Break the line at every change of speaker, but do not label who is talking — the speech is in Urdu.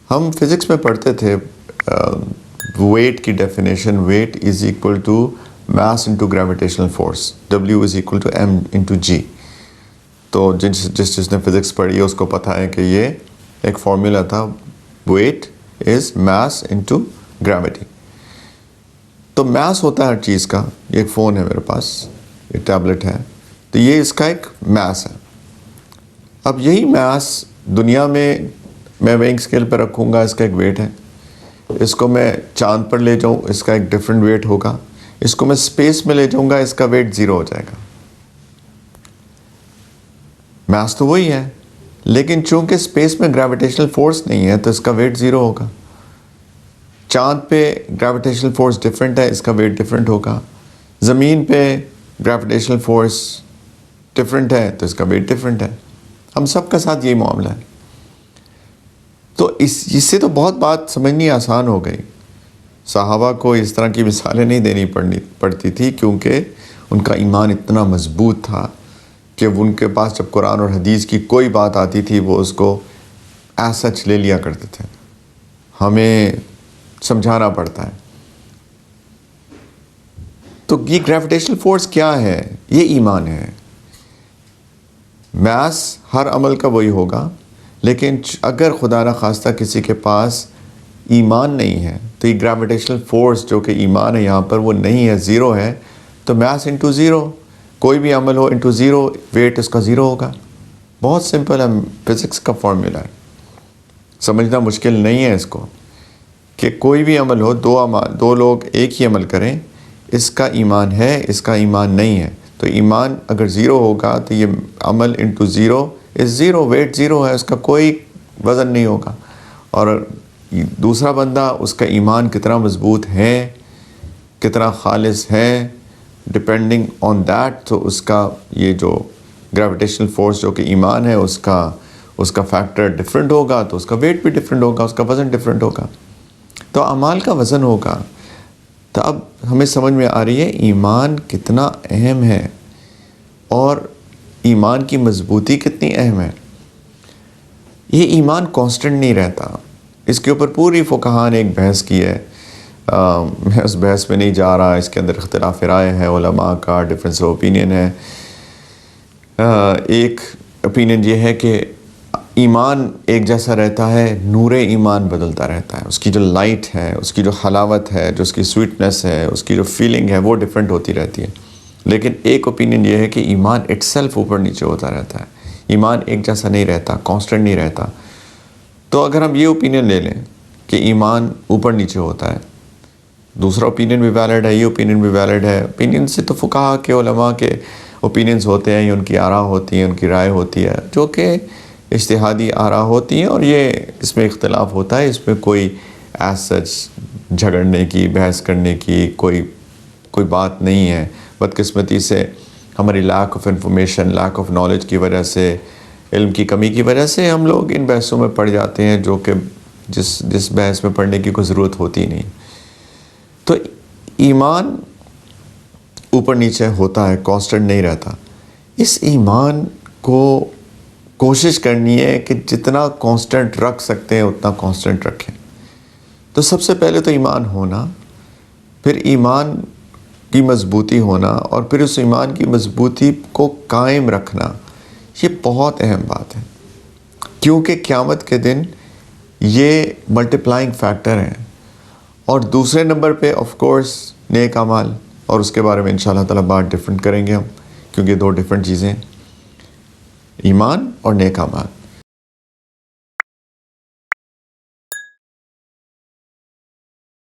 ہم فزکس میں پڑھتے تھے ویٹ کی definition, weight is equal to mass into gravitational force, W is equal to M into G. تو جس نے فزکس پڑھی ہے اس کو پتہ ہے کہ یہ ایک فارمولا تھا، ویٹ از ماس انٹو گریوٹی. تو ماس ہوتا ہے ہر چیز کا. یہ ایک فون ہے میرے پاس، یہ ٹیبلٹ ہے، تو یہ اس کا ایک ماس ہے. اب یہی ماس دنیا میں ویئنگ اسکیل پہ رکھوں گا، اس کا ایک ویٹ ہے. اس کو میں چاند پر لے جاؤں، اس کا ایک ڈفرینٹ ویٹ ہوگا. اس کو میں اسپیس میں لے جاؤں گا، اس کا ویٹ 0 ہو جائے گا. ماس تو وہی ہے، لیکن چونکہ اسپیس میں گریویٹیشنل فورس نہیں ہے تو اس کا ویٹ 0 ہوگا. چاند پہ گریویٹیشنل فورس ڈفرینٹ ہے، اس کا ویٹ ڈفرینٹ ہوگا. زمین پہ گریویٹیشنل فورس ڈفرینٹ ہے تو اس کا ویٹ ڈفرینٹ ہے. ہم سب کا ساتھ یہی معاملہ ہے. تو اس سے تو بہت بات سمجھنی آسان ہو گئی. صحابہ کو اس طرح کی مثالیں نہیں دینی پڑتی تھی، کیونکہ ان کا ایمان اتنا مضبوط تھا کہ ان کے پاس جب قرآن اور حدیث کی کوئی بات آتی تھی وہ اس کو ایز سچ لے لیا کرتے تھے. ہمیں سمجھانا پڑتا ہے. تو یہ گریویٹیشنل فورس کیا ہے؟ یہ ایمان ہے. میاس ہر عمل کا وہی ہوگا، لیکن اگر خدا نخواستہ کسی کے پاس ایمان نہیں ہے تو یہ گریویٹیشنل فورس جو کہ ایمان ہے یہاں پر وہ نہیں ہے، 0 ہے. تو میاس انٹو 0، کوئی بھی عمل ہو انٹو 0، ویٹ اس کا 0 ہوگا. بہت سمپل ہے، فزکس کا فارمولا ہے، سمجھنا مشکل نہیں ہے اس کو. کہ کوئی بھی عمل ہو، دو لوگ ایک ہی عمل کریں، اس کا ایمان ہے، اس کا ایمان نہیں ہے. تو ایمان اگر 0 ہوگا تو یہ عمل انٹو 0 از 0، ویٹ 0 ہے، اس کا کوئی وزن نہیں ہوگا. اور دوسرا بندہ، اس کا ایمان کتنا مضبوط ہے، کتنا خالص ہے، ڈپینڈنگ آن دیٹ، تو اس کا یہ جو گریویٹیشنل فورس جو کہ ایمان ہے اس کا فیکٹر ڈفرینٹ ہوگا، تو اس کا ویٹ بھی ڈفرینٹ ہوگا، اس کا وزن ڈفرینٹ ہوگا. تو اعمال کا وزن ہوگا. تو اب ہمیں سمجھ میں آ رہی ہے ایمان کتنا اہم ہے اور ایمان کی مضبوطی کتنی اہم ہے. یہ ایمان کانسٹنٹ نہیں رہتا. اس کے اوپر پوری فقہاء نے ایک بحث کی ہے. میں اس بحث میں نہیں جا رہا، اس کے اندر اختلاف رائے ہے، علماء کا ڈفرینس آف اوپینین ہے. ایک اوپینین یہ ہے کہ ایمان ایک جیسا رہتا ہے، نور ایمان بدلتا رہتا ہے. اس کی جو لائٹ ہے، اس کی جو حلاوت ہے، جو اس کی سویٹنس ہے، اس کی جو فیلنگ ہے، وہ ڈیفرنٹ ہوتی رہتی ہے. لیکن ایک اوپینین یہ ہے کہ ایمان اٹ سیلف اوپر نیچے ہوتا رہتا ہے. ایمان ایک جیسا نہیں رہتا، کانسٹنٹ نہیں رہتا. تو اگر ہم یہ اوپینین لے لیں کہ ایمان اوپر نیچے ہوتا ہے، دوسرا اوپینین بھی ویلڈ ہے، یہ اوپینین بھی ویلڈ ہے. اوپینین سے تو فقہاء کے، علماء کے اوپینینز ہوتے ہیں، یہ ان کی آراء ہوتی ہیں، ان کی رائے ہوتی ہے، جو کہ اجتہادی آراء ہوتی ہیں. اور یہ اس میں اختلاف ہوتا ہے، اس میں کوئی ایز سچ جھگڑنے کی، بحث کرنے کی کوئی بات نہیں ہے. بدقسمتی سے ہماری lack of information, lack of knowledge کی وجہ سے، علم کی کمی کی وجہ سے ہم لوگ ان بحثوں میں پڑ جاتے ہیں، جو کہ جس بحث میں پڑھنے کی کوئی ضرورت ہوتی نہیں. تو ایمان اوپر نیچے ہوتا ہے، کانسٹنٹ نہیں رہتا. اس ایمان کو کوشش کرنی ہے کہ جتنا کانسٹنٹ رکھ سکتے ہیں اتنا کانسٹنٹ رکھیں. تو سب سے پہلے تو ایمان ہونا، پھر ایمان کی مضبوطی ہونا، اور پھر اس ایمان کی مضبوطی کو قائم رکھنا. یہ بہت اہم بات ہے، کیونکہ قیامت کے دن یہ ملٹیپلائنگ فیکٹر ہیں. اور دوسرے نمبر پہ آف کورس نیک اعمال، اور اس کے بارے میں انشاءاللہ تعالیٰ بات ڈفرینٹ کریں گے ہم، کیونکہ 2 ڈفرینٹ چیزیں ہیں، ایمان اور نیک اعمال.